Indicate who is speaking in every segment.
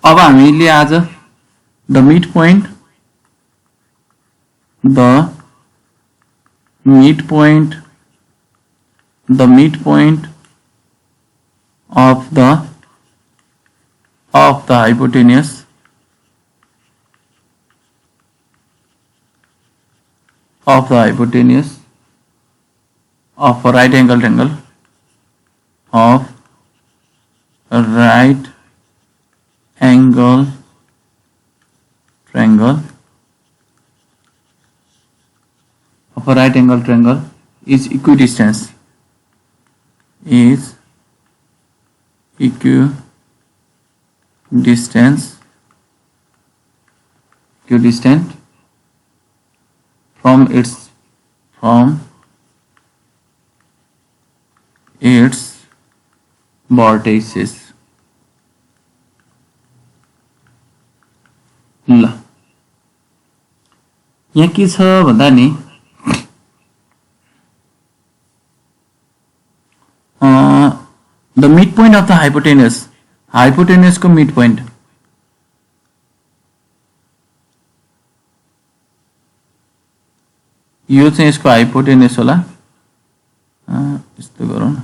Speaker 1: अब हामीले आज the midpoint of the hypotenuse of a right angle triangle of a right angle triangle is equidistant from its vertices. ल यहाँ के छ भन्दा नि the midpoint of the hypotenuse को midpoint यो चाहिँ यसको हाइपोटेन्युस होला यस्तो गरौँ न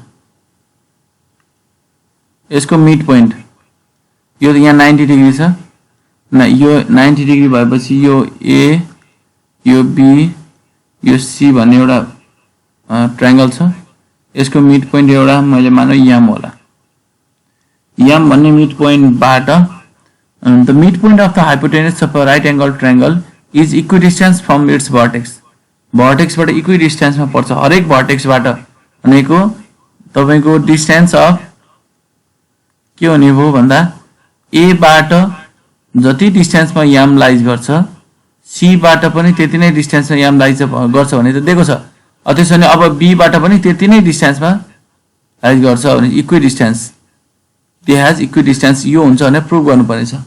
Speaker 1: यसको मिड पोइन्ट यो यहाँ 90 डिग्री छ न यो 90 डिग्री भएपछि यो ए यो बी यो सी भन्ने एउटा ट्रायंगल छ यसको मिड पोइन्ट एउटा मैले मानौ एम होला एम भन्ने मिड पोइन्ट बाट the midpoint of the hypotenuse of a right angle triangle is equidistance from its vertex बाट इक्विडिस्टेंस मा पर्छ हरेक भर्टेक्स बाट भनेको तपाईको डिस्टेंस अफ के हुने भो भन्दा ए बाट जति डिस्टेंस मा एम लाइज गर्छ सी बाट पनि त्यति नै डिस्टेंस मा एम लाइज गर्छ भने त दिएको छ त्यसैले अब बी बाट पनि त्यति नै डिस्टेंस मा लाइज गर्छ भने इक्विडिस्टेंस दे हैज इक्विडिस्टेंस यो हुन्छ भने प्रुभ गर्नुपर्ने छ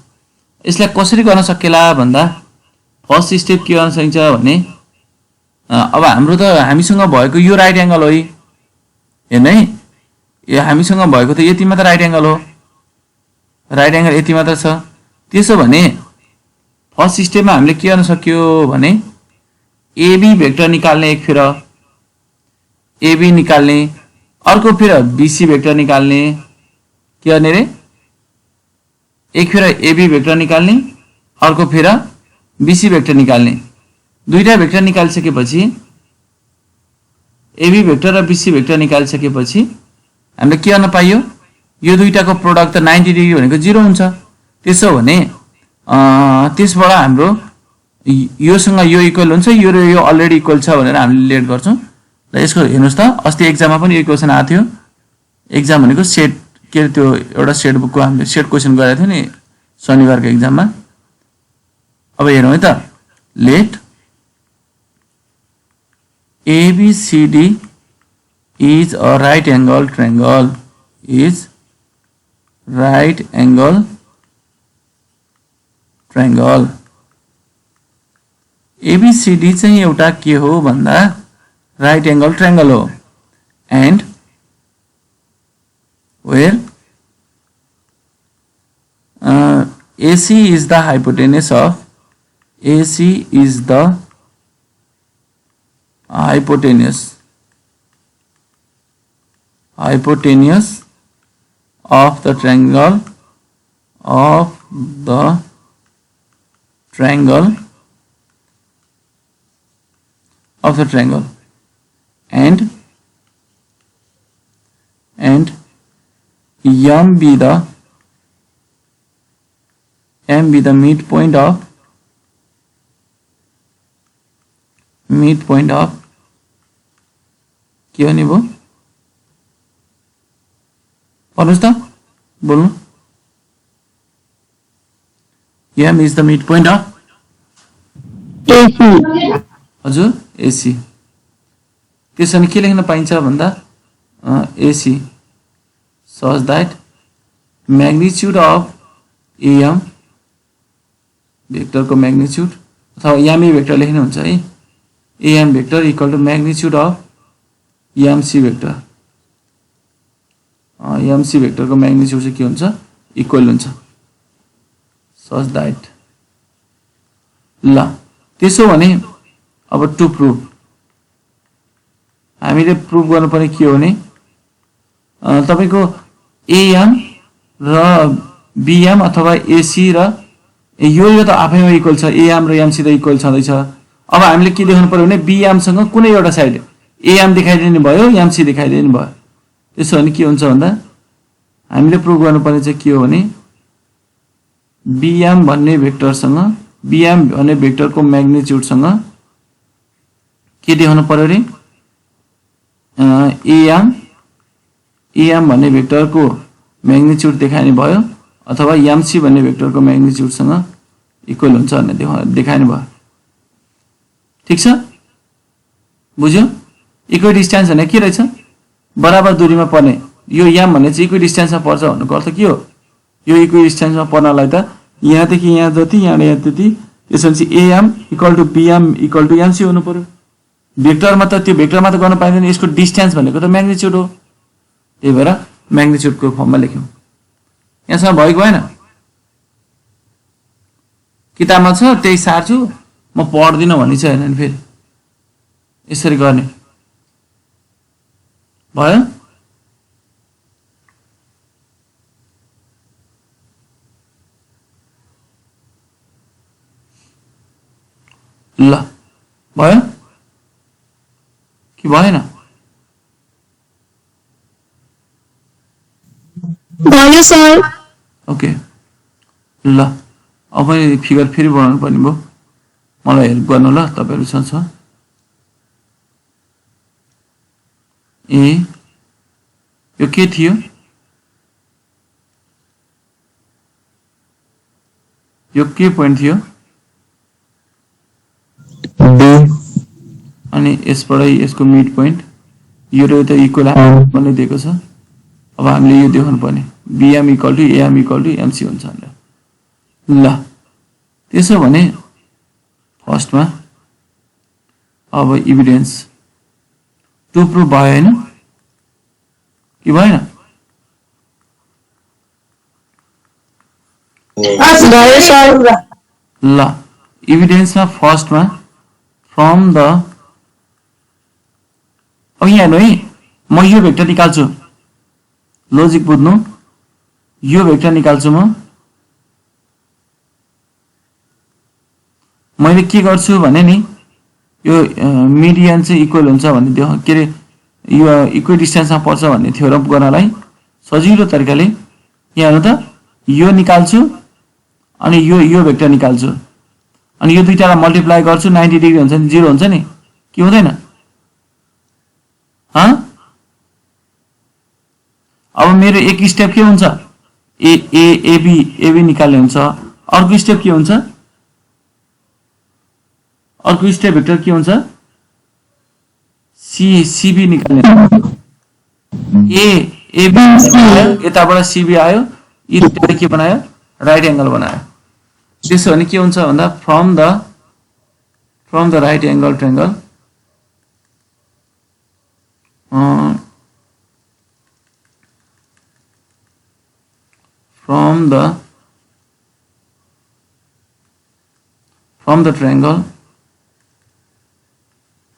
Speaker 1: यसलाई कसरी गर्न सकेला भन्दा फर्स्ट स्टेप के गर्न सकिन्छ भने अब हाम्रो त हामीसँग भएको यो राइट एंगल हो हैन है यो हामीसँग भएको त यति मात्र राइट एंगल हो राइट एंगल यति मात्र छ त्यसो भने फर्स्ट स्टेपमा हामीले के गर्न सक्यो भने एबी भेक्टर निकाल्ने एक फेर एबी निकाल्ने अर्को फेर बीसी भेक्टर निकाल्ने के गर्ने रे एक फेर एबी भेक्टर निकाल्ने अर्को फेर बीसी भेक्टर निकाल्ने दुईटा भेक्टर निकालिसकेपछि एबी भेक्टर र बीसी भेक्टर निकालिसकेपछि हामीले के गर्न पाइयो यो दुईटाको प्रोडक्ट त 90 डिग्री भनेको 0 हुन्छ त्यसो भने त्यसबाट हाम्रो योसँग यो इक्वल हुन्छ यो र यो अलरेडी इक्वल छ भनेर हामीले लेट गर्छौं ल यसको हेर्नुस् त अस्ति एक्जाममा पनि यो क्वेशन आथ्यो एक्जाम भनेको सेट के त्यो एउटा सेट बुकको हामीले सेट क्वेशन गरेको थियो नि शनिबारको एक्जाममा अब हेरौँ है त late ABCD is a right angle triangle ABCD चाहिँ एउटा के हो भन्दा right angle triangle हो and where AC is the hypotenuse of hypotenuse of the triangle and M be the midpoint of के भने भो भन्नुस् त बोल्नु M is the midpoint of AC हजुर AC त्यसैले के लेख्न पाइन्छ भन्दा AC such that magnitude of AM vector को magnitude अथवा M भेक्टर लेख्नु हुन्छ है AM vector equal to magnitude of MC vector MC vector को मैग्निट्यूड चाहिँ के हुन्छ इक्वल हुन्छ such that ल त्यसो भने अब टु प्रुभ हामीले प्रुभ गर्नुपर्ने के हो भने तपाईको एएम र बीएम अथवा एसी र यो त आफैमा इक्वल छ एएम र एमसी त इक्वल छँदैछ अब हामीले के देखाउनु पर्यो भने बीएम सँग कुनै एउटा साइड एएम देखाइदिनु भयो एमसी देखाइदिनु भयो त्यसो भने के हुन्छ भन्दा हामीले प्रुभ गर्नुपर्ने चाहिँ के हो भने बीएम भन्ने भेक्टरसँग बीएम भन्ने भेक्टरको म्याग्निट्युडसँग के देखाउनु पर्यो रे एएम भन्ने भेक्टरको म्याग्निट्युड देखाइने भयो अथवा एमसी भन्ने भेक्टरको म्याग्निट्युडसँग इक्वल हुन्छ भन्ने देखाइने भयो ठीक छ बुझ्यो इक्विडिस्टेन्स भने के रहेछ बराबर दूरीमा पर्ने यो एम भन्ने चाहिँ इक्विडिस्टेन्समा पर्छ भन्नुको अर्थ के हो यो इक्विडिस्टेन्समा पर्नलाई त यहाँदेखि यहाँ जति यहाँबाट यहाँ त्यति त्यसपछि AM equal to BM equal to MC हुनु पर्यो भेक्टरमा त त्यो भेक्टरमा त गर्न पाइँदैन यसको डिस्टेन्स भनेको त म्याग्निट्युड हो त्यही भएर म्याग्निट्युडको फर्ममा लेख्यौँ यहाँसम्म भएको भएन किताबमा छ त्यही सार्छु म पढ्दिनँ भन्ने चाहिँ होइन फेरि यसरी गर्ने भयो ल भयो कि भएन
Speaker 2: भयो सर
Speaker 1: ओके ल अब फिगर फेरि बनाउनु पर्ने भयो मलाई हेल्प गर्नु ल तपाईहरुसँग छ ए यो के थियो यो के पोइन्ट थियो
Speaker 3: बी
Speaker 1: अनि यसबाट यसको मिड पोइन्ट यो र त इक्वल भन्ने दिएको छ अब हामीले यो देखाउनु पर्ने BM equal to AM equal to MC हुन्छ भनेर ल त्यसो भने फर्स्टमा अब एभिडेन्स टु प्रुभ भयो हैन कि भएन
Speaker 2: भयो सर
Speaker 1: ल एभिडेन्समा फर्स्टमा फ्रम द अब यहाँ हेर्नु है म यो भेक्टर निकाल्छु लजिक बुझ्नु यो भेक्टर निकाल्छु मैले के गर्छु भने नि यो मिडियन चाहिँ इक्वल हुन्छ भन्ने देखाउ के रे यो इक्विडिस्टेन्समा पर्छ भन्ने थ्योरम गर्नलाई सजिलो तरिकाले यहाँ हेर्नु त यो निकाल्छु अनि यो भेक्टर निकाल्छु अनि यो दुईटालाई मल्टिप्लाई गर्छु 90 डिग्री हुन्छ नि 0 हुन्छ नि के हुँदैन ह अब मेरो एक स्टेप के हुन्छ एबी निकाल्ने हुन्छ अर्को स्टेप के हुन्छ अर्को स्टेप भेक्टर के हुन्छ सीबी निकाल्ने एबी यताबाट सीबी आयो यी दुईटाले के बनायो राइट एंगल बनायो त्यसो भने के हुन्छ भन्दा from the right angle triangle from the triangle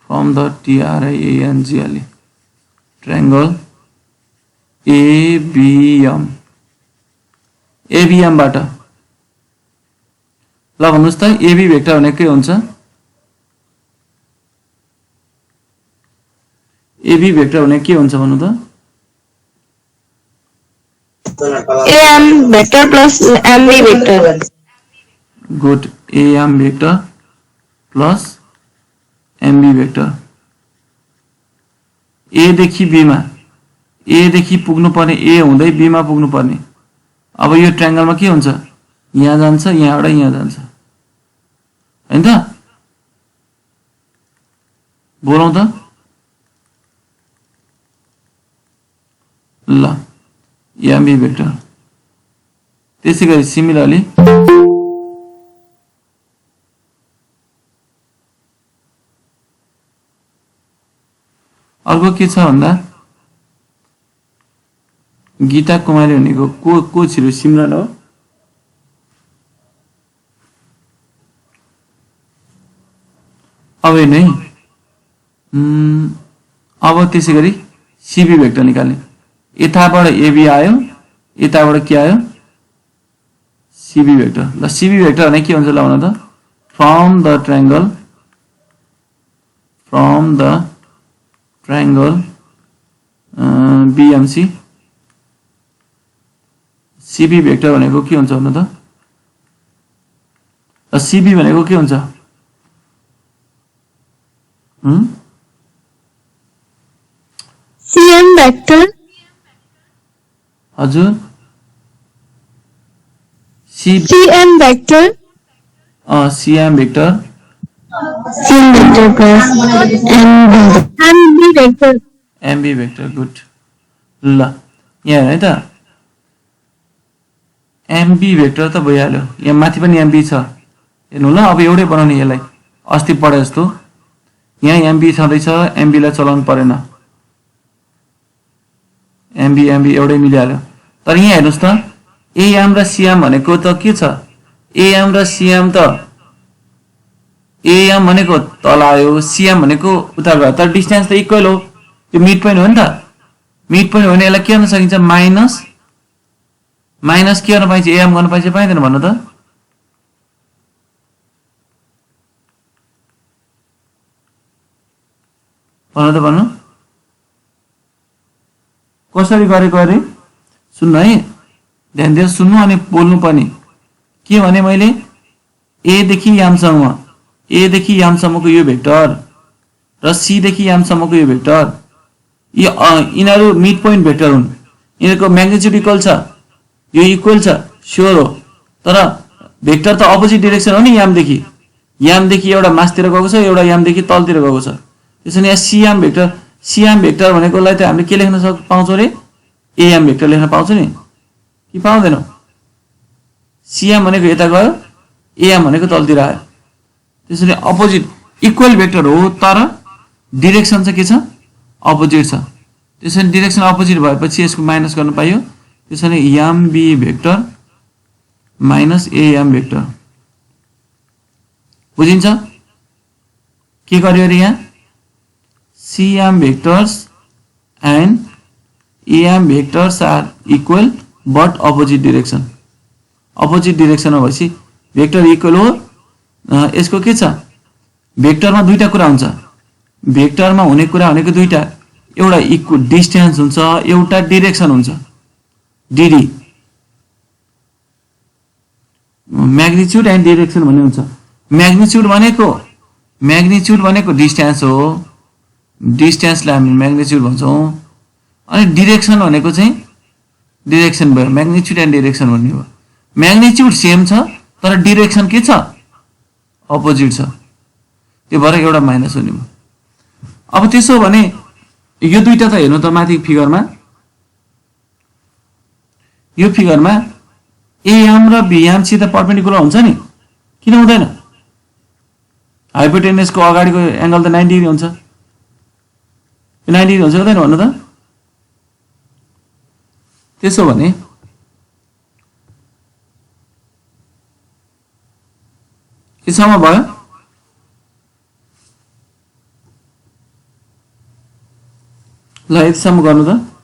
Speaker 1: from the triangle triangle ABM बाट ल भन्नुस् त AB भेक्टर भने के हुन्छ AB भेक्टर भने के हुन्छ भन्नु त
Speaker 2: AM vector plus MB vector
Speaker 1: good AM vector plus MB vector A देखि B मा A देखि पुग्नु पर्ने A हुँदै B मा पुग्नु पर्ने अब यो ट्रायंगलमा के हुन्छ यहाँ जान्छ यहाँबाट यहाँ जान्छ हैन त बोलौं त ल MB भेक्टर त्यसैगरी सिमिलरली अर्को के छ भन्दा गीता कुमारी भनेको को छिरो सिमरन हो अब हेर्नु है अब त्यसै गरी सिबी भेक्टर निकाल्ने यताबाट एबी आयो यताबाट के आयो सिबी भेक्टर ल सिबी भेक्टर भने के हुन्छ ल भन त from the triangle BMC CB vector भनेको के हुन्छ भन्नु त सिबी भनेको के हुन्छ
Speaker 2: CM vector
Speaker 1: हजुर
Speaker 2: CM vector
Speaker 1: CM vector
Speaker 2: plus MB vector
Speaker 1: MB vector good ल यहाँ हेर्नु है त MB भेक्टर त भइहाल्यो यहाँ माथि पनि MB छ हेर्नु ल अब एउटै बनाउने यसलाई अस्ति पढे जस्तो यहाँ MB छँदैछ MB लाई चलाउनु परेन MB एउटै मिलिहाल्यो तर यहाँ हेर्नुस् त AM र CM भनेको त के छ AM र CM त AM भनेको तल आयो CM भनेको उता गयो तर डिस्टेन्स त इक्वल हो यो मिड पोइन्ट हो नि त मिड पोइन्ट हो भने यसलाई के गर्न सकिन्छ माइनस के गर्न पाइन्छ AM गर्न पाइन्छ पाइँदैन भन्नु त भन्नु कसरी गरेको अरे सुन्नु है ध्यान दिएर सुन्नु अनि बोल्नु पनि के भने मैले ए देखि यामसम्मको यो भेक्टर र सी देखि यामसम्मको यो भेक्टर यिनीहरू मिड पोइन्ट भेक्टर हुन् यिनीहरूको म्याग्निट्युड इक्वल छ यो इक्वल छ स्योर हो तर भेक्टर त अपोजिट डाइरेक्सन हो नि यामदेखि एउटा मासतिर गएको छ एउटा यामदेखि तलतिर गएको छ त्यसैले यहाँ सिएम भेक्टर भनेकोलाई त हामीले के लेख्न पाउँछौँ रे एएम भेक्टर लेख्न पाउँछौँ नि कि पाउँदैनौँ सिएम भनेको यता गयो एएम भनेको तलतिर आयो त्यसैले अपोजिट इक्वल भेक्टर हो तर डिरेक्सन चाहिँ के छ अपोजिट छ त्यसैले डिरेक्सन अपोजिट भएपछि यसको माइनस गर्न पाइयो त्यसैले MB vector minus a.m. vector बुझिन्छ के गर्यो अरे यहाँ CM vectors and AM vectors are equal but opposite direction. Opposite direction हो भएपछि भेक्टर इक्वल हो यसको के छ भेक्टरमा दुईटा कुरा हुन्छ भेक्टरमा हुने कुरा भनेको दुईटा एउटा इक्वल डिस्टेन्स हुन्छ एउटा डाइरेक्सन हुन्छ DD म्याग्निट्युड एन्ड डाइरेक्सन भन्ने हुन्छ म्याग्निट्युड भनेको डिस्टेन्स हो डिस्टेन्सलाई हामी म्याग्निट्युड भन्छौँ अनि डिरेक्सन भनेको चाहिँ डिरेक्सन भयो म्याग्निट्युड एन्ड डिरेक्सन भन्ने हो म्याग्निट्युड सेम छ तर डिरेक्सन के छ अपोजिट छ त्यो भएर एउटा माइनस हुने भयो अब त्यसो भने यो दुईटा त हेर्नु त माथि फिगरमा यो फिगरमा एएम र बीएमसी त परपेन्डिकुलर हुन्छ नि किन हुँदैन हाइपोटेनसको अगाडिको एंगल त 90 डिग्री हुन्छ 90 डिग्री हुन्छ हुँदैन भन्नु त त्यसो भने यसमा भयो ल यतिसम्म गर्नु त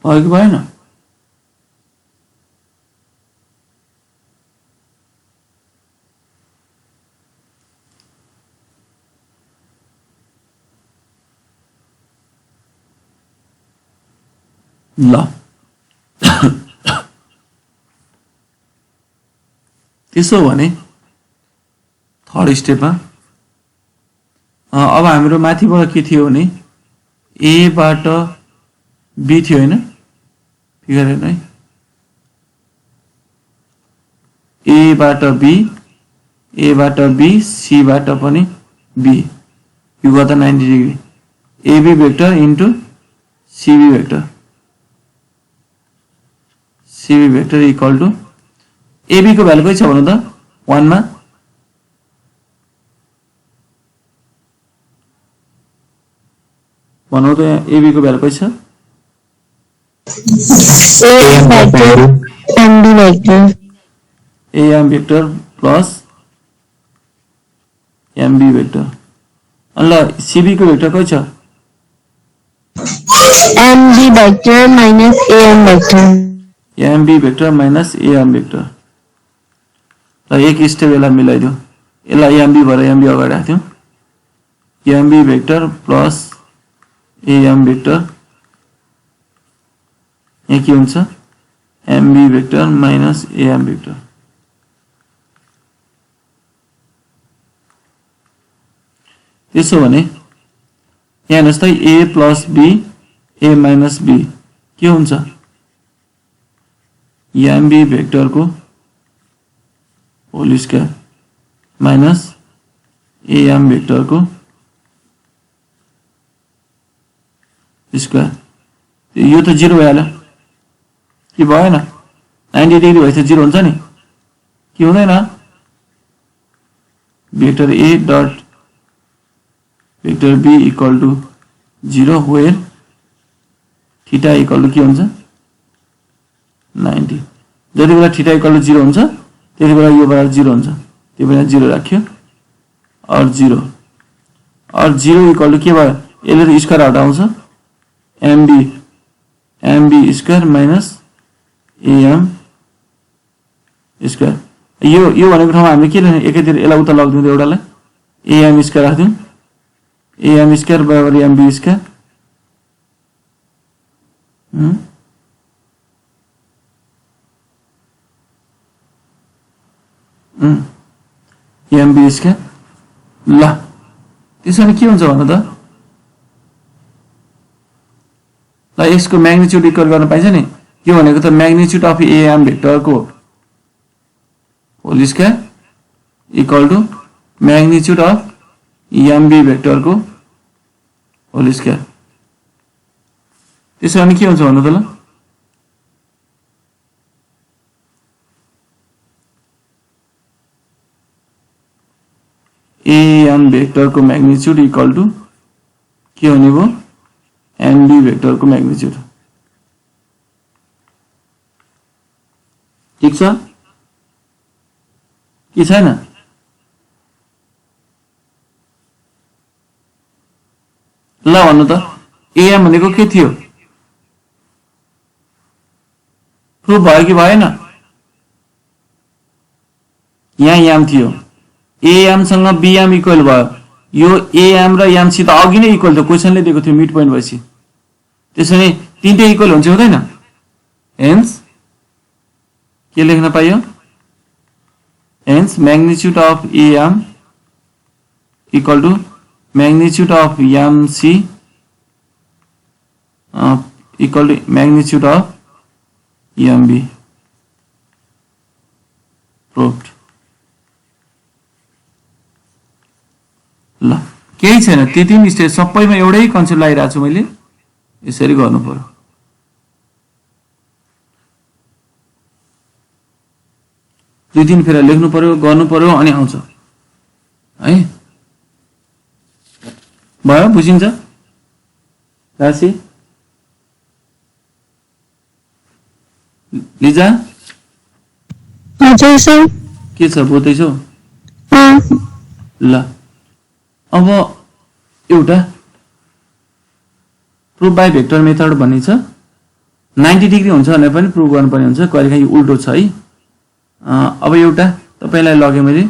Speaker 1: भयो कि भएन ल त्यसो भने थर्ड स्टेपमा अब हाम्रो माथिबाट के थियो भने ए बाट बी थियो हैन फिगर हेर्नु है ए बाट बी सी बाट पनि बी यो गर्दा 90 degree AB vector into CB vector equal to AB को भ्यालु कति छ भन्नु त 1 मा भनौँ त यहाँ AB को भ्यालु कति छ
Speaker 2: AM vector and B vector.
Speaker 1: AM vector plus MB vector. ल CB को भेक्टर कति छ
Speaker 2: MB vector minus AM vector.
Speaker 1: MB vector minus AM vector. ल एक स्टेप यसलाई मिलाइदियो यसलाई MB भएर MB अगाडि राख्थ्यौं MB vector plus AM vector यहाँ के हुन्छ MB vector minus AM vector. त्यसो भने यहाँ हेर्नुस् त A plus B A minus B के हुन्छ MB vector को whole square minus AM vector को स्क्वायर यो त 0 भइहाल्यो के भएन 90 डिग्री भएछ 0 हुन्छ नि के हुँदैन vector A dot vector B equal to 0 where theta equal to के हुन्छ 90 जति बेला थीटा इक्वल टु 0 हुन्छ त्यति बेला यो बराबर 0 हुन्छ त्यो बेला 0 राख्यो और 0 इक्वल टु के भयो यसले त स्क्वायर हटाउँछ MB square minus AM square यो भनेको ठाउँमा हामीले के लेख्ने एकैतिर यसलाई उता लग्दिउँ त एउटालाई AM स्क्वायर राख्दिउँ AM स्क्वायर बराबर MB स्क्वायर MB स्क्वायर ल त्यसो भने के हुन्छ भन्नु त ल यसको म्याग्निट्युड इक्वल गर्न पाइन्छ नि यो भनेको त म्याग्निट्युड अफ AM भेक्टर को whole square equal to magnitude of MB vector को होल स्क्वायर त्यसो भने के हुन्छ भन्नु त ल AM भेक्टर को मैग्निट्यूड इक्वल टू के होने वो MB भेक्टर को मैग्निट्यूड ठीक छ के छैन ल भन्नु त AM भनेको के थियो प्रुफ भयो कि भएन यहाँ याम थियो AM सँग BM इक्वल भयो यो AM र M सित अघि नै इक्वल थियो क्वेशनले दिएको थियो मिड पोइन्ट भएपछि त्यसैले तीनटै इक्वल हुन्छ हुँदैन हेन्स के लेख्न पाइयो hence magnitude of AM equal to magnitude of MC equal to magnitude of MB proved ल केही छैन त्यति नै स्टेज सबैमा एउटै कन्सेप्ट लागिरहेको छु मैले यसरी गर्नु पर्यो दुई दिन फेर लेख्नु पर्यो गर्नु पर्यो अनि आउँछ है भयो बुझिन्छ राशि लिजा
Speaker 2: हजुर सर
Speaker 1: के छ बोल्दैछौ ल अब एउटा प्रुफ बाइ भेक्टर मेथड भन्ने छ 90 डिग्री हुन्छ भने पनि प्रुफ गर्नुपर्ने हुन्छ कहिलेकाहीँ उल्टो छ है अब एउटा तपाईलाई लगे मैले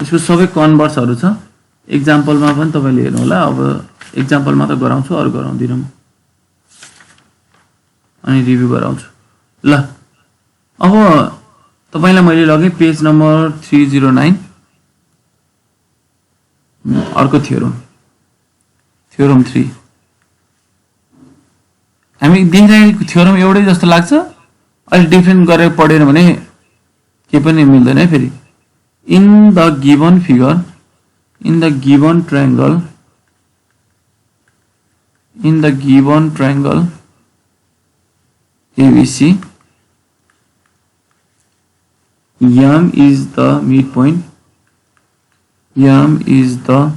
Speaker 1: यसको सबै कन्भर्सहरु छ एक्जाम्पलमा पनि तपाईले हेर्नु होला अब एक्जाम्पलमा त गराउँछु अरु गराउँदिन म अनि रिभ्यु गराउँछु ल अब तपाईलाई मैले लगे पेज नम्बर 309 अर्को थ्योरम 3 हामी दिनजाको थ्योरम एउटै जस्तो लाग्छ अलि डिफरेन्ट गरेर पढेन भने के पनि मिल्दैन है फेरि in the given figure in the given triangle in the given triangle ABC, M is the midpoint. M is the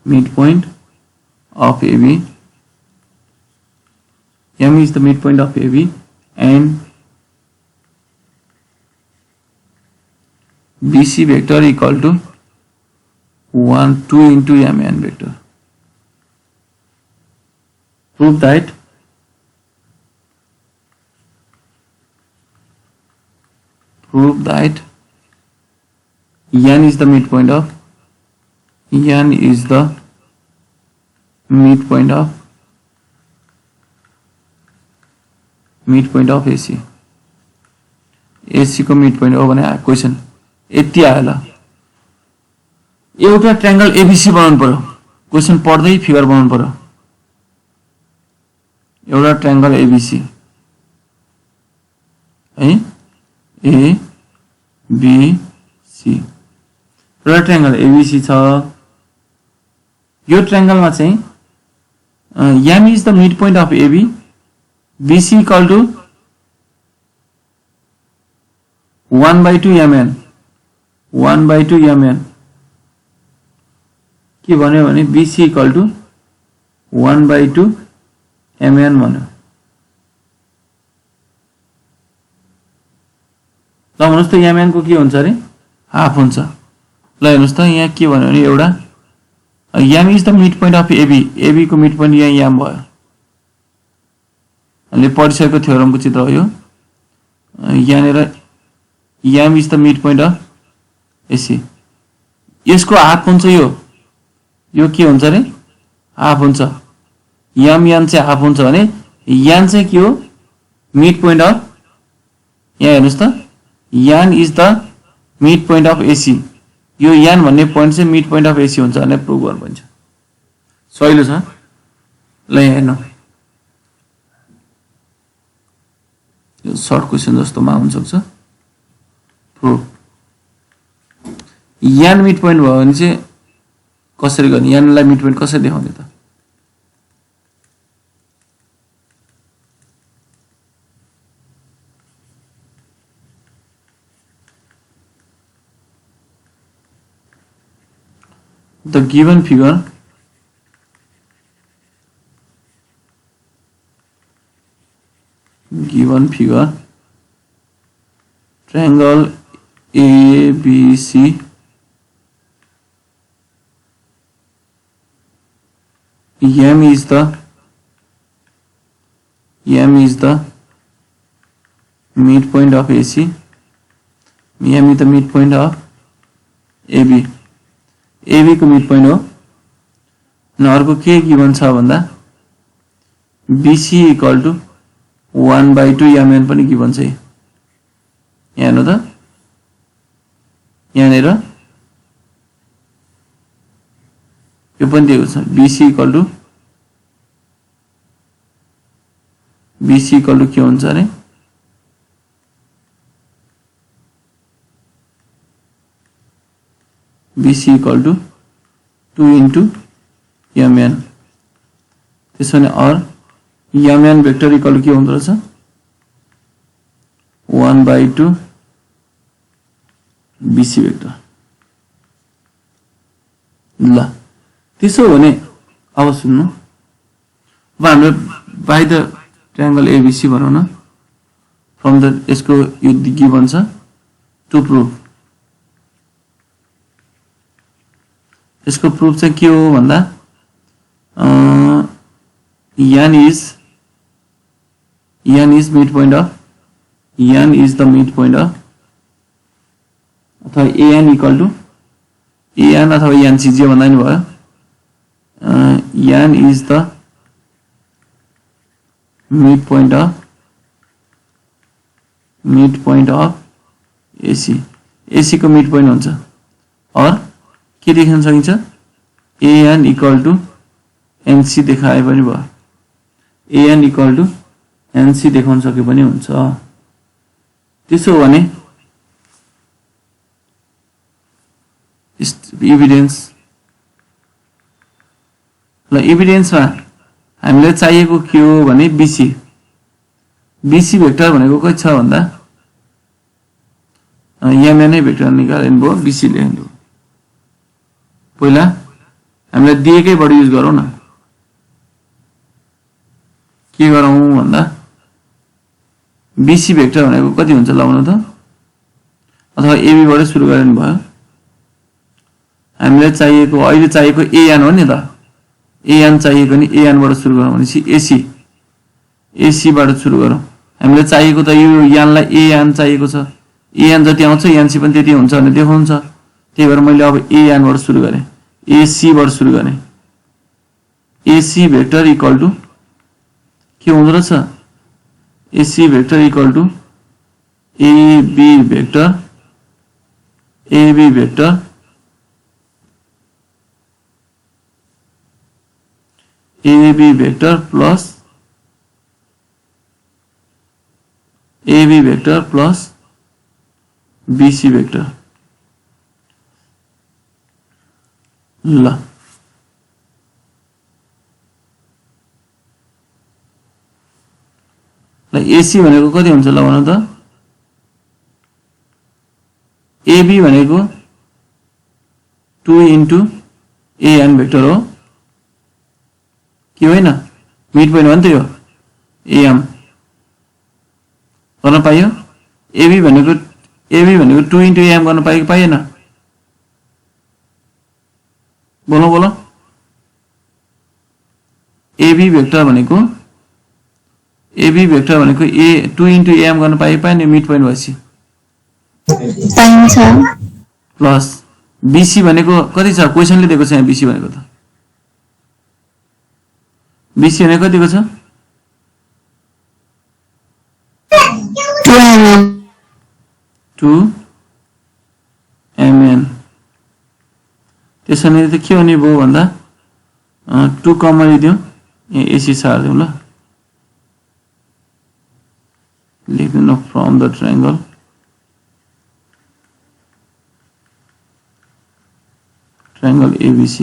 Speaker 1: midpoint of AB. M is the midpoint of AB, and BC vector equal to 1, 2 into MN vector. Prove that N is the midpoint of midpoint of AC. AC को midpoint हो भने question यति आयो ल। एउटा triangle ABC बनाउनु पर्यो, question पढ्दै फिगर बनाउनु पर्यो। एउटा ट्रायंगल ABC है, A B C, एउटा ट्रायंगल ABC छ। यो ट्रायंगल मा चाहिँ M is the midpoint of AB, BC equal to 1/2 MN, 1/2 MN के भन्यो भने BC equal to 1/2 MN भन्यो। ल भन्नुस् त MN को के हुन्छ रे, हाफ हुन्छ। ल हेर्नुस् त यहाँ के भन्यो भने एउटा M is the midpoint of AB, AB को midpoint यहाँ M भयो। हामीले पढिसकेको थ्योरमको चित्र हो यो। यहाँनेर M is the midpoint of AC, यसको हाफ हुन्छ यो के हुन्छ रे, हाफ हुन्छ। M N चाहिँ हाफ हुन्छ भने N चाहिँ के हो, midpoint of, यहाँ हेर्नुस् त N is the midpoint of AC, यो N भन्ने पोइन्ट चाहिँ midpoint of AC हुन्छ भने प्रुभ गर्नुपर्छ। सजिलो छ। ल यहाँ हेर्नु, यो सर्ट क्वेशन जस्तोमा हुन सक्छ। प्रुभ N midpoint भयो भने चाहिँ कसरी गर्ने, N लाई midpoint कसरी देखाउने त? The given figure triangle ABC, M is the midpoint of AC, M is the midpoint of AB, AB को midpoint हो। न अर्को के गिवन छ भन्दा BC equal to 1/2 MN पनि गिवन छ। यहाँ हेर्नु त, यहाँनेर यो पनि दिएको छ, BC equal to के हुन्छ अरे, BC equal to 2 into MN। त्यसो भने और MN वेक्टर इक्वल के हुँदो रहेछ, 1/2 BC वेक्टर। ल त्यसो भने अब सुन्नु, अब हाम्रो बाइ द ट्रायंगल ABC भनौँ न, फ्रम द यसको यो गिवन छ टु प्रुभ। इसको प्रूफ चाहिँ के हो भन्दा N is midpoint of, N is the midpoint of, अथवा AN equal to AN अथवा NC जे भन्दा नि भयो, N is the midpoint of AC, AC को midpoint हुन्छ। और के देख्न सकिन्छ, AN equal to NC देखाए पनि भयो, AN equal to NC देखाउन सके पनि हुन्छ। त्यसो भने इभिडेन्स ल इभिडेन्समा हामीलाई चाहिएको के हो भने BC भेक्टर भनेको कति छ भन्दा MN नै भेक्टर निकाल्नु भयो BC लेख्नु पहिला हामीलाई दिएकै बढी युज गरौँ न के गरौँ भन्दा BC भेक्टर भनेको कति हुन्छ ल भन्नु त अथवा AB बाट सुरु गर्नु भयो हामीलाई चाहिएको अहिले चाहिएको AN हो नि त AN चाहिएको नि AN बाट सुरु गरौँ भनेपछि AC बाट सुरु गरौँ हामीलाई चाहिएको त यो यानलाई AN चाहिएको छ AN जति आउँछ NC पनि त्यति हुन्छ भने देखाउँछ त्यही भएर मैले अब AN बाट सुरु गरेँ AC बाट सुरु गरेँ AC भेक्टर इक्वल टु के हुँदो रहेछ AC vector equal to AB vector plus BC vector ल AC भनेको कति हुन्छ ल भन त AB भनेको 2 into AN भेक्टर हो के होइन मिड पोइन्ट हो नि त यो AM गर्न पाइयो AB भनेको 2 into AM गर्न पाइयो कि पाइएन बोलो AB भेक्टर भनेको A 2 into AM गर्न पाएन मिड पोइन्ट भएपछि
Speaker 2: पाइन्छ
Speaker 1: प्लस BC भनेको कति छ क्वेशनले दिएको छ यहाँ BC भनेको त BC भनेको कतिको छ 2 mn त्यसैले त के हुने भयो भन्दा 2 कमन लिदियौ यहाँ AC सार्दियौ ल लेख्नु फ्रम द ट्रायंगल ABC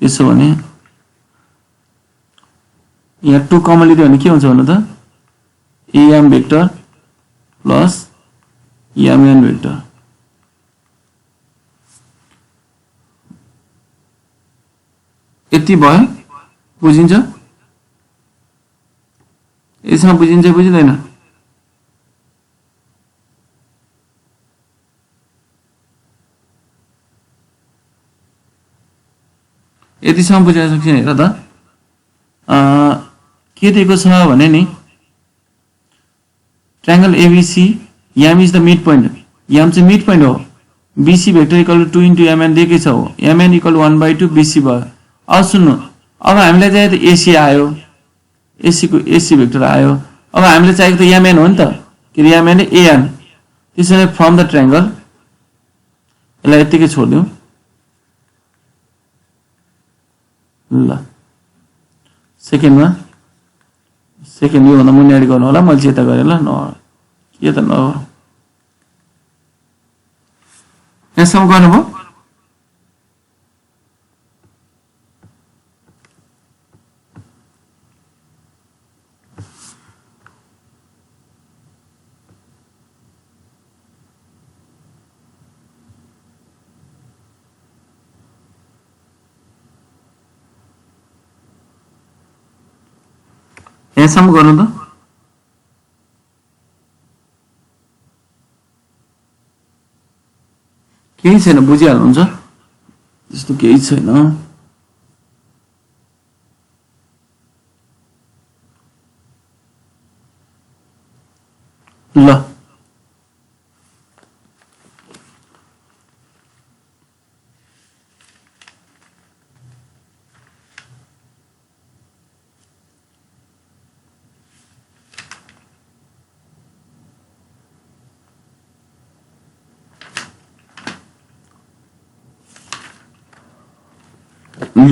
Speaker 1: त्यसो भने यहाँ 2 कमन लिदियो भने के हुन्छ भन्नु त AM vector plus MN vector यति भयो बुझिन्छ यसमा बुझिन्छ बुझिदैन यतिसम्म बुझाइ सक्छ हेर त के दिएको छ भने नि triangle ABC M is the midpoint M चाहिँ मिड पोइन्ट हो BC vector equal to 2 into MN दिएकै छ हो MN इक्वल 1/2 BC भयो अब सुन्नु अब हामीलाई चाहिँ त AC आयो AC भेक्टर आयो अब हामीलाई चाहिएको त MN हो नि त के रे MN AN त्यसैले फ्रम द ट्रायंगल यसलाई यतिकै छोड्दियौ ल सेकेन्ड यो भन्दा मुनि एड गर्नु होला मैले चेता गरे ल न के त न यसमा गर्नुभयो यहाँसम्म गर्नु त केही छैन बुझिहाल्नुहुन्छ त्यस्तो केही छैन ल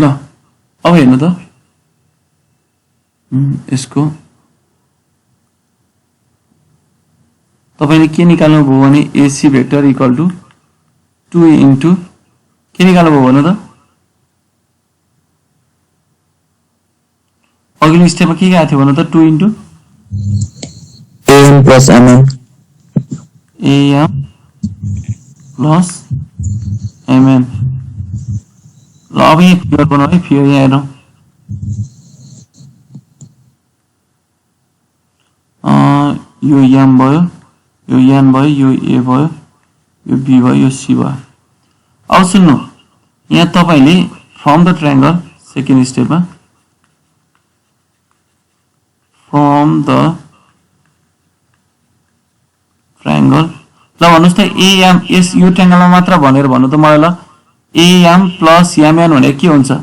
Speaker 1: ल अब हेर्नु त यसको तपाईले के निकाल्नु भयो भने AC vector equal to 2 into के निकाल्नु भयो भन्नु त अघिल्लो स्टेपमा के आएको थियो भन्नु त 2 into
Speaker 2: am plus mn
Speaker 1: am plus mn ल अब यहाँ फिगर बनाऊ है फिगर यहाँ हेरौँ यो m भयो यो n भयो यो a भयो यो b भयो यो c भयो अब सुन्नु यहाँ तपाईले फ्रम द ट्रायंगल सेकेन्ड स्टेपमा फ्रम द ट्रायंगल ल भन्नुस् त am यस यो ट्रायंगलमा मात्र भनेर भन्नु त मलाई ल am plus mn भने के हुन्छ a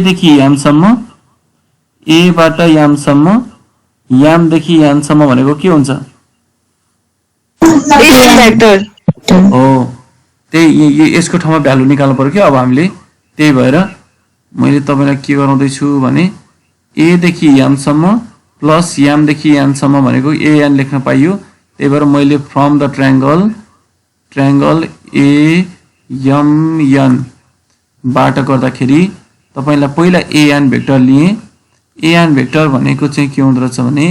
Speaker 1: देखि m सम्म a बाट m सम्म m देखि n सम्म भनेको के हुन्छ
Speaker 2: AC vector
Speaker 1: हो त्यही यसको ठाउँमा भ्यालु निकाल्नु पर्यो के अब हामीले त्यही भएर मैले तपाईलाई के गराउँदै छु भने a देखि m सम्म प्लस m देखि n सम्म भनेको an लेख्न पाइयो त्यही भएर मैले from the triangle a m n बाट गर्दाखेरि तपाईलाई पहिला an भेक्टर लिए an भेक्टर भनेको चाहिँ के हुँदो रहेछ भने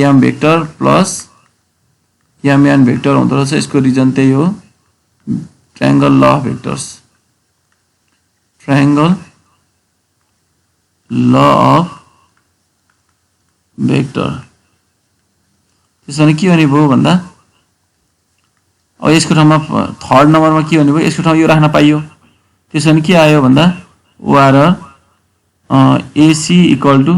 Speaker 1: am vector plus mn vector हुँदो रहेछ यसको रिजन त्यही हो triangle law of vectors triangle law of vector त्यसो भने के भने भयो भन्दा अब यसको ठाउँमा थर्ड नम्बरमा के भने भयो यसको ठाउँमा यो राख्न पाइयो त्यसो भने के आयो भन्दा ओआर AC इक्वल टु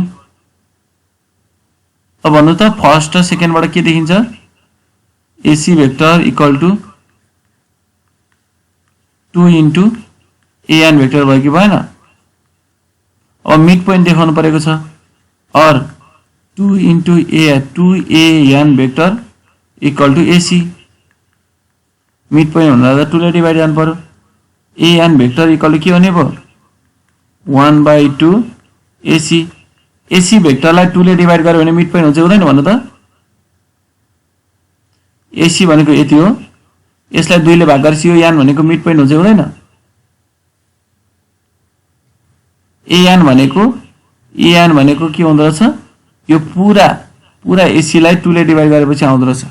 Speaker 1: अब भन्नु त फर्स्ट र सेकेन्डबाट के देखिन्छ AC vector equal to 2 into an vector भयो कि भएन अब मिड पोइन्ट देखाउनु परेको छ और 2 into 2an vector equal to AC midpoint भन्दा त 2 ले डिवाइड गर्नु पर्यो an भेक्टर इक्वल टु के हुने भयो 1/2 AC भेक्टरलाई 2 ले डिवाइड गर्यो भने मिड पोइन्ट हुन्छ हुँदैन भन्नु त AC भनेको यति हो यसलाई 2 ले भाग गरेपछि यो n भनेको मिड पोइन्ट हुन्छ हुँदैन an भनेको के हुँदो रहेछ यो पुरा AC लाई 2 ले डिवाइड गरेपछि आउँदो रहेछ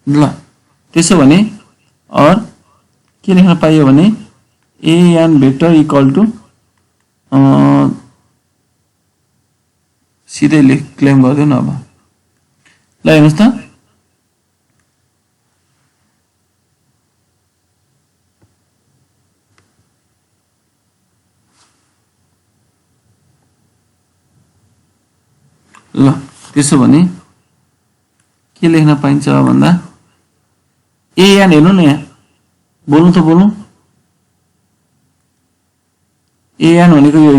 Speaker 1: ल त्यसो भने और के लेख्न पाइयो भने an भेक्टर इक्वल टु सिधै क्लेम गर्दिउ न अब ल हेर्नुस् त ल त्यसो भने के लेख्न पाइन्छ भन्दा an हेर्नु न यहाँ बोल्नु त बोल्नु an भनेको यो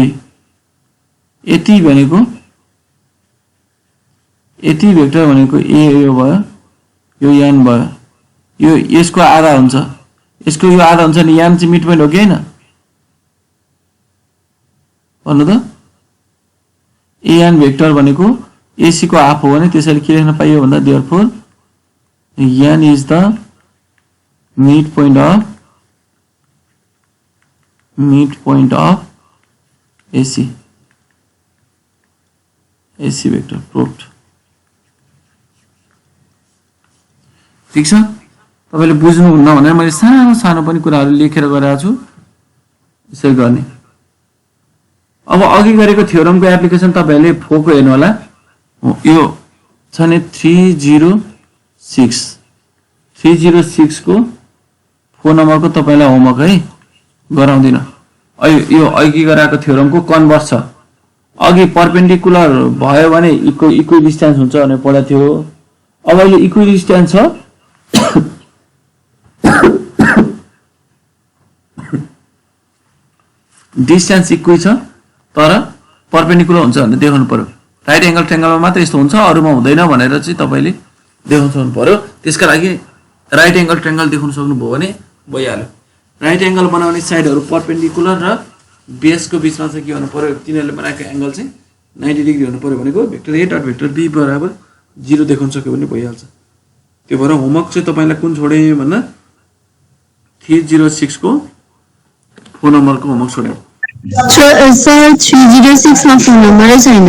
Speaker 1: यति भनेको यति भेक्टर भनेको a यो भयो यो n भयो यो यसको आधा हुन्छ यसको यो आधा हुन्छ नि n चाहिँ मिड पोइन्ट हो कि हैन भन्नु त an भेक्टर भनेको AC को हाफ हो भने त्यसैले के लेख्न पाइयो भन्दा therefore n is the midpoint of AC vector proved ठीक छ तपाईले बुझ्नु हुन्न भने मैले सानो सानो पनि कुराहरु लेखेर गराएको छु यसै गर्ने अब अघि गरेको थ्योरमको एप्लिकेसन तपाईहरुले फोको हेर्नु होला यो छ नि 306 को फोन नम्बरको तपाईलाई होमवर्क है गराउँदिन यो अघि गराएको थ्योरमको कन्भर्स छ अघि परपेन्डिकुलर भयो भने इक्वल डिस्टेन्स हुन्छ भने पढा थियो अब अहिले इक्वल डिस्टेन्स छ डिस्टेन्स इक्वल छ तर परपेन्डिकुलर हुन्छ भने देखाउनु पर्यो राइट एंगल ट्रायंगलमा मात्र यस्तो हुन्छ अरुमा हुँदैन भनेर चाहिँ तपाईले देखाउन सक्नु पर्यो त्यसका लागि राइट एंगल ट्रायंगल देखाउन सक्नु भयो भने भइहाल्यो राइट एंगल बनाउने साइडहरु परपेन्डिकुलर र बेसको बिचमा चाहिँ के गर्नु पर्यो तिनीहरूले बनाएको एंगल चाहिँ 90 डिग्री हुनु पर्यो भनेको vector A dot vector B बराबर 0 देखाउन सक्यो भने भइहाल्छ त्यो भएर होमवर्क चाहिँ तपाईलाई कुन छोडे भन्दा 306 को फोन नम्बरको होमवर्क छोडे
Speaker 2: सर 306 मा फोन नम्बरै छैन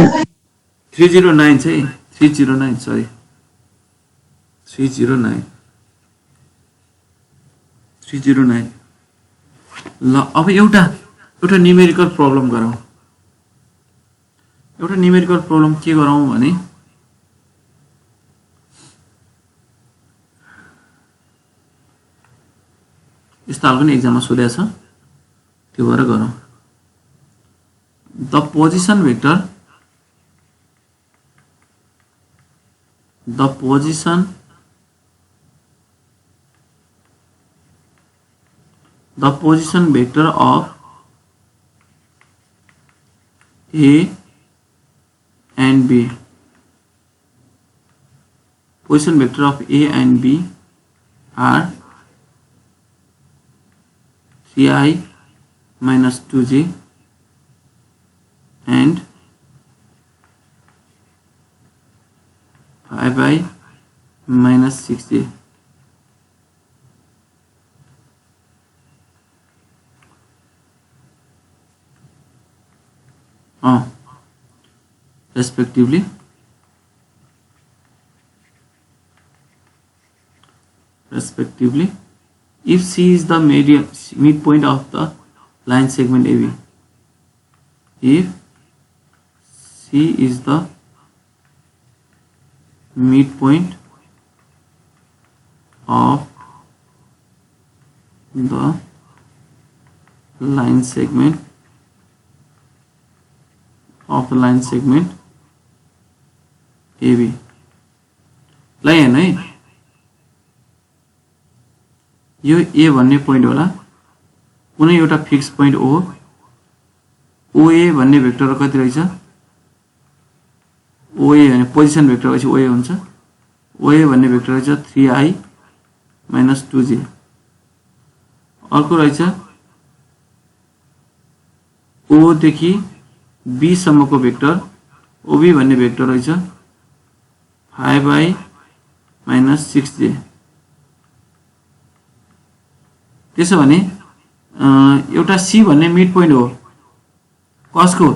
Speaker 1: 309 चाहिँ 309 सरी 309 ल अब एउटा न्यूमेरिकल प्रब्लम गरौँ एउटा न्यूमेरिकल प्रब्लम के गरौँ भने यस्तो खालको नि एक्जाममा सोधेको छ त्यो भएर गरौँ the position vector vector of A and B. Position vector of A and B are 3i minus 2j and 5i minus 6j. Respectively, if C is the midpoint of the line segment AB, if C is the midpoint of the line segment AB लाई हेर्नु है यो A भन्ने point होला कुनै एउटा fix point OA भन्ने vector कति रहेछ OA भने पोजिसन भेक्टर पछि OA हुन्छ OA भन्ने भेक्टर रहेछ 3i minus 2j अर्को रहेछ O देखि B सम्मको भेक्टर OB भन्ने भेक्टर रहेछ 5i minus 6j त्यसो भने एउटा C भन्ने मिड पोइन्ट हो कसको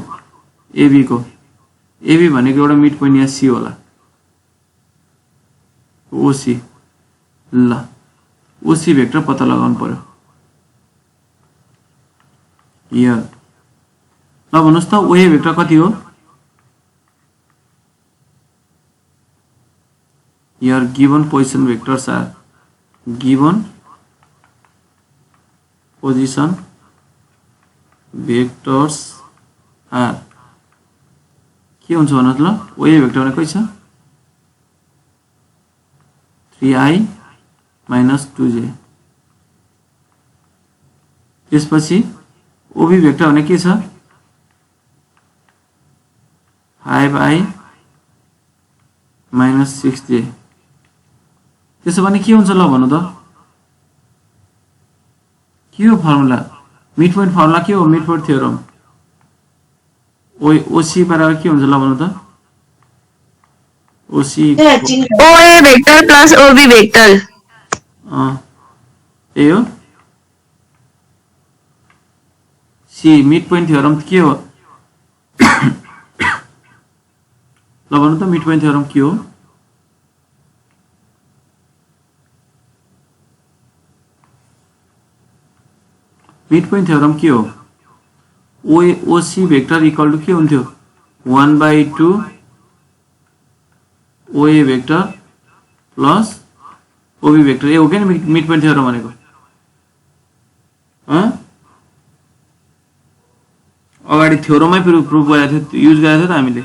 Speaker 1: AB को AB भनेको एउटा मिड पोइन्ट यहाँ C होला OC ल OC भेक्टर पत्ता लगाउनु पर्यो यहाँ ल भन्नुस् त OA भेक्टर कति हो your given position vectors are given position vectors are के हुन्छ भन्नुस् ल OA भेक्टर भने कति छ 3i minus 2j त्यसपछि OB भेक्टर भने के छ 5i minus 6j त्यसो भने के हुन्छ ल भन्नु त के हो फर्मुला मिड पोइन्ट फर्मुला के हो मिड पोइन्ट थ्योरम OC बराबर के हुन्छ ल भन्नु त OC
Speaker 2: OA vector plus OB vector
Speaker 1: ए हो C मिड पोइन्ट थ्योरम के हो ल भन्नु त मिड पोइन्ट थ्योरम के हो मिड पोइन्ट थ्योरम के हो OC भेक्टर इक्वल टु के हुन्थ्यो 1/2 OA vector plus OB vector ए हो के मिड पोइन्ट थ्योरम भनेको अगाडि थ्योरममै प्रुफ गरेको थियो युज गरेको थियो त हामीले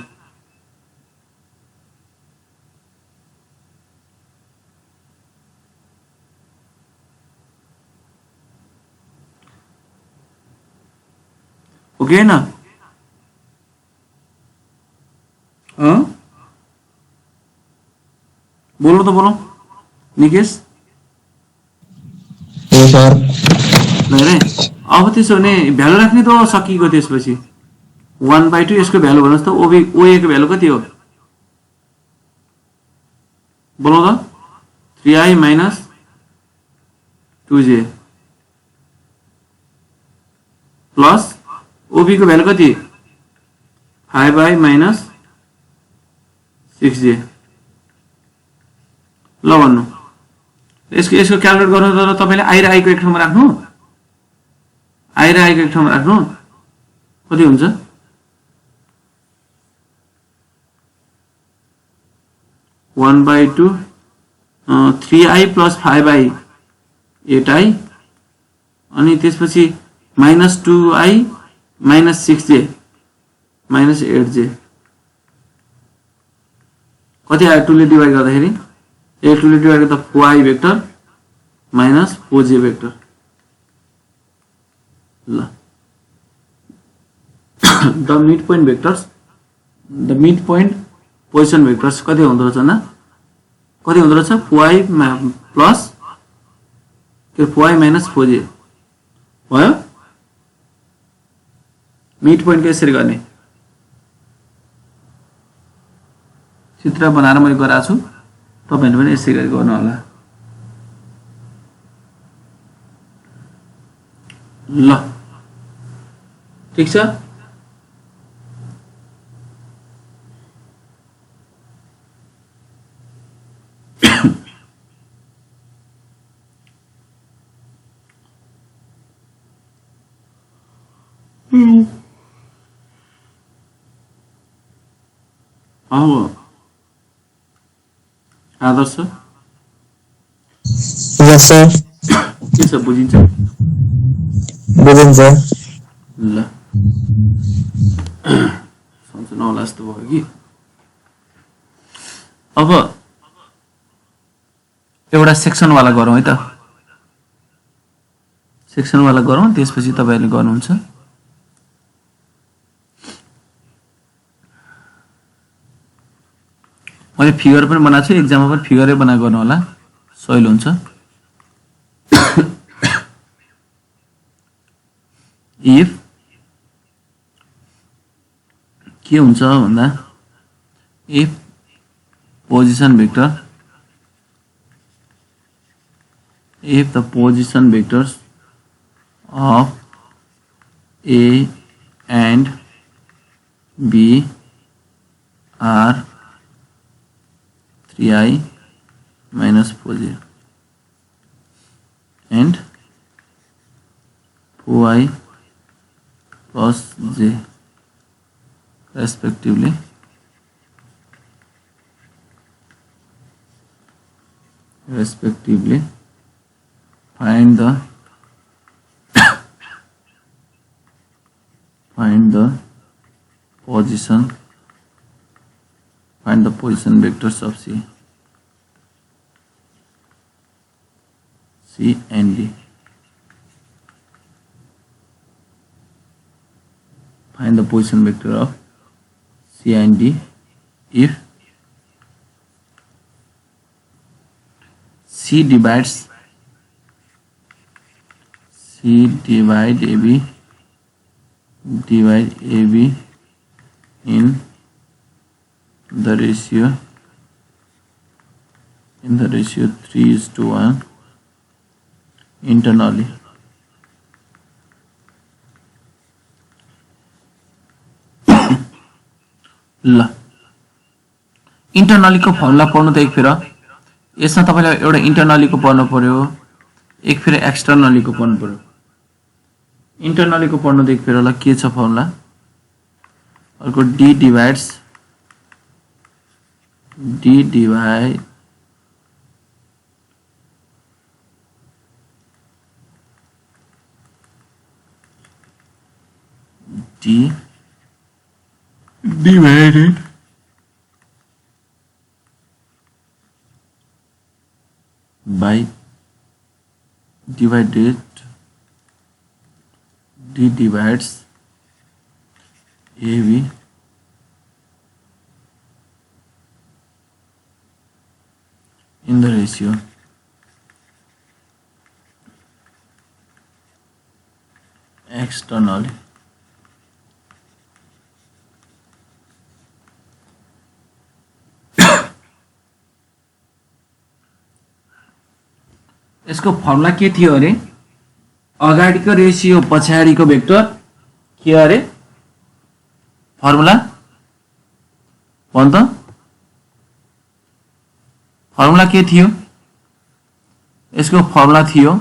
Speaker 1: ओके ना बोलो तो बोलो निकेश
Speaker 3: सर
Speaker 1: नहीं रे अब त्यसो भने भ्यालु राख्ने त सकिएको त्यसपछि 1/2 यसको भ्यालु भन्नुहोस् त ओए को भ्यालु कति हो बोलाउ त 3i minus 2j प्लस ओबी को भ्यालु कति 5i minus 6j ल भन्नु यसको क्याल्कुलेट गर्नु त तपाईले i र i को एक ठाउँमा राख्नु i र i को एक ठाउँमा राख्नु कति हुन्छ 1/2 3i plus 5i 8i अनि त्यसपछि minus 2i minus 6j minus 8j कति आयो 2 ले डिवाइड गर्दाखेरि 8 ले डिवाइड गर्दा 4i vector minus 4j vector ल the midpoint vectors the midpoint position vectors कति हुँदो रहेछ न कति हुँदो रहेछ 4i plus 4i minus 4j भयो मिड पोइन्ट को यसरी गर्ने चित्र बनाएर मैले गराएको छु तपाईहरुले पनि यसै गरी गर्नु होला ल ठीक छ अब आदर्श
Speaker 2: Yes, sir.
Speaker 1: के छ बुझिन्छ
Speaker 2: बुझिन्छ
Speaker 1: ल सम्झना होला जस्तो भयो कि अब एउटा सेक्सन वाला गरौँ है त सेक्सन वाला गरौँ त्यसपछि तपाईहरुले गर्नुहुन्छ मैले फिगर पनि बनाएको छु एक्जाममा पनि फिगरै बनाएर गर्नु होला सजिलो हुन्छ इफ के हुन्छ भन्दा if position vector if the position vectors of A and B are 3i minus 4j and 4i plus j respectively find the position vectors of C and D. Find the position vector of C and D if C divide AB in the ratio 3:1 internally. ल internally को formula पढ्नु त एक फेर यसमा तपाईलाई एउटा internally को पढ्नु पर्यो एक फेर एक्सटर्नली को पढ्नु पर्यो इन्टरनली को पढ्नु त एक फेर होला के छ फर्मुला अर्को d divides divided by divided d divides AB in the ratio externally यसको फर्मुला के थियो अरे अगाडिको रेशियो पछाडिको भेक्टर के अरे फर्मुला भन त फर्मुला के थियो यसको फर्मुला थियो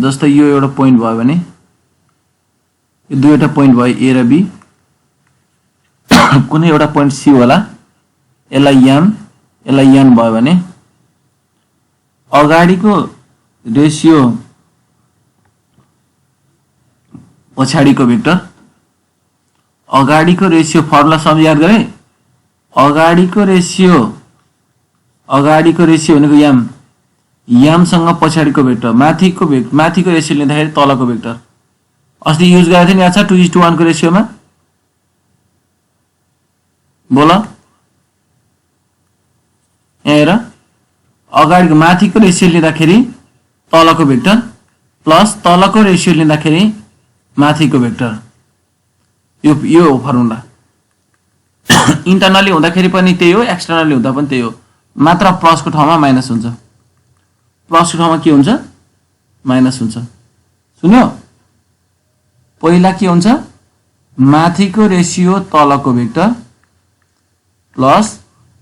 Speaker 1: जस्तै यो एउटा पोइन्ट भयो भने यो दुईवटा पोइन्ट भयो ए र बी कुनै एउटा पोइन्ट सी होला यसलाई एन भयो भने अगाडिको रेशियो पछाडिको भेक्टर अगाडिको रेशियो फर्मुला सम्झ याद गरे अगाडिको रेशियो भनेको याम सँग पछाडिको भेक्टर माथिको रेशियो लिँदाखेरि तलको भेक्टर अस्ति युज गरेको थिए नि याद छ 2:1 को रेशियोमा बोल यहाँ हेर अगाडिको माथिको रेशियो लिँदाखेरि तलको भेक्टर प्लस तलको रेशियो लिँदाखेरि माथिको भेक्टर यो हो फर्मुला इन्टरनली हुँदाखेरि पनि त्यही हो एक्सटर्नली हुँदा पनि त्यही हो मात्र प्लसको ठाउँमा माइनस हुन्छ प्लसको ठाउँमा के हुन्छ माइनस हुन्छ सुन्यो पहिला के हुन्छ माथिको रेशियो तलको भेक्टर प्लस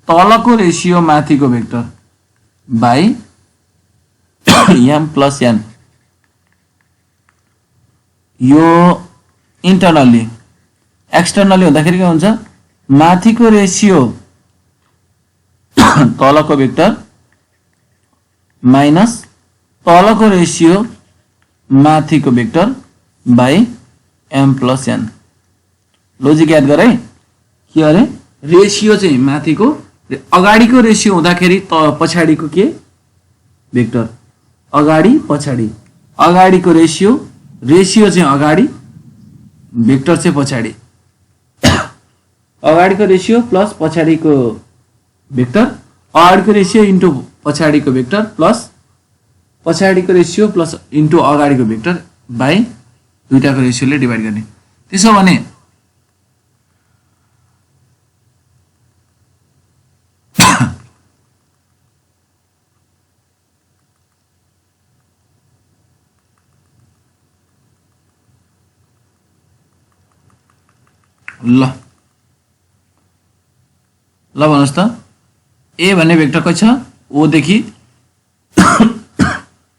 Speaker 1: तलको रेशियो माथिको vector by M plus N यो इन्टरनली एक्सटर्नली हुँदाखेरि के हुन्छ माथिको रेशियो तलको भेक्टर माइनस तलको रेशियो माथिको vector by M plus N logic याद गरे के अरे रेशियो चाहिँ माथिको अगाडिको रेशियो हुँदाखेरि पछाडिको के भेक्टर अगाडि पछाडि अगाडिको रेशियो चाहिँ अगाडि भेक्टर चाहिँ पछाडि अगाडिको रेशियो प्लस पछाडिको भेक्टर अगाडिको रेशियो इन्टु पछाडिको भेक्टर प्लस पछाडिको रेशियो प्लस इन्टु अगाडिको भेक्टर बाई दुईटाको रेशियोले डिभाइड गर्ने त्यसो भने ल भन्नुहोस् त ए भन्ने भेक्टर कति छ ओ देखि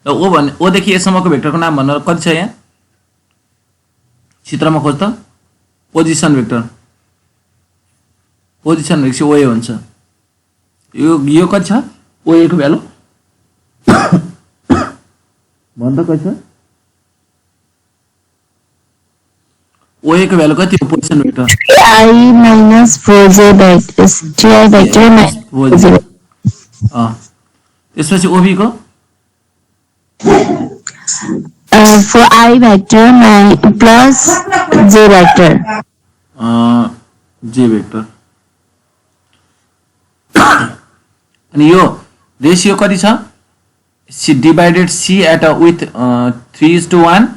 Speaker 1: ओ देखि एसम्मको भेक्टरको नाम भन्नु कति छ यहाँ चित्रमा खोज त पोजिसन भेक्टर भनेपछि ओए हुन्छ यो कति छ ओए को भ्यालु भन त कति छ ओए को भ्यालु कति हो position vector
Speaker 2: I minus 4j vector 2i vector minus 4j
Speaker 1: त्यसपछि ओबी को
Speaker 2: for I vector plus j vector
Speaker 1: j vector अनि यो रेशियो कति छ c divided c at a with 3:1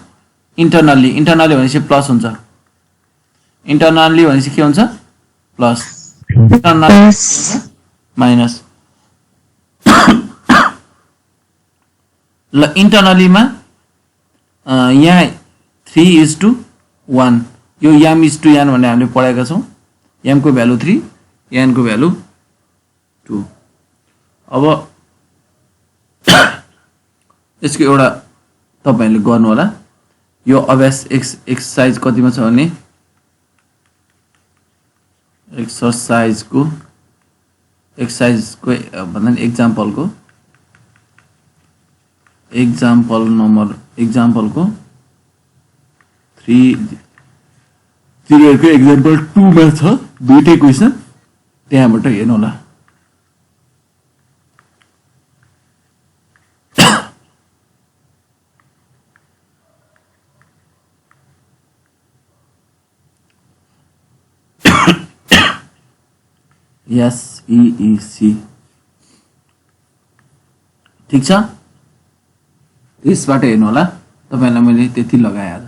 Speaker 1: internally भनेपछि प्लस हुन्छ इन्टरनली भनेपछि के हुन्छ प्लस माइनस ल इन्टरनलीमा यहाँ 3:1 यो m is to n भन्ने हामीले पढाएका छौं m को भ्यालु 3 n को भ्यालु 2 अब यसको एउटा तपाईहरुले गर्नु होला यो अभ्यास एक्सरसाइज कतिमा छ भने एक्सरसाइज को भन्दा एक्जाम्पल को 3 को एक्जाम्पल 2 मा छ दुईटै क्वेशन त्यहाँबाट हेर्नु होला SEEC ठीक छ यसबाट हेर्नु होला तपाईहरुलाई मैले त्यति लगाए आज।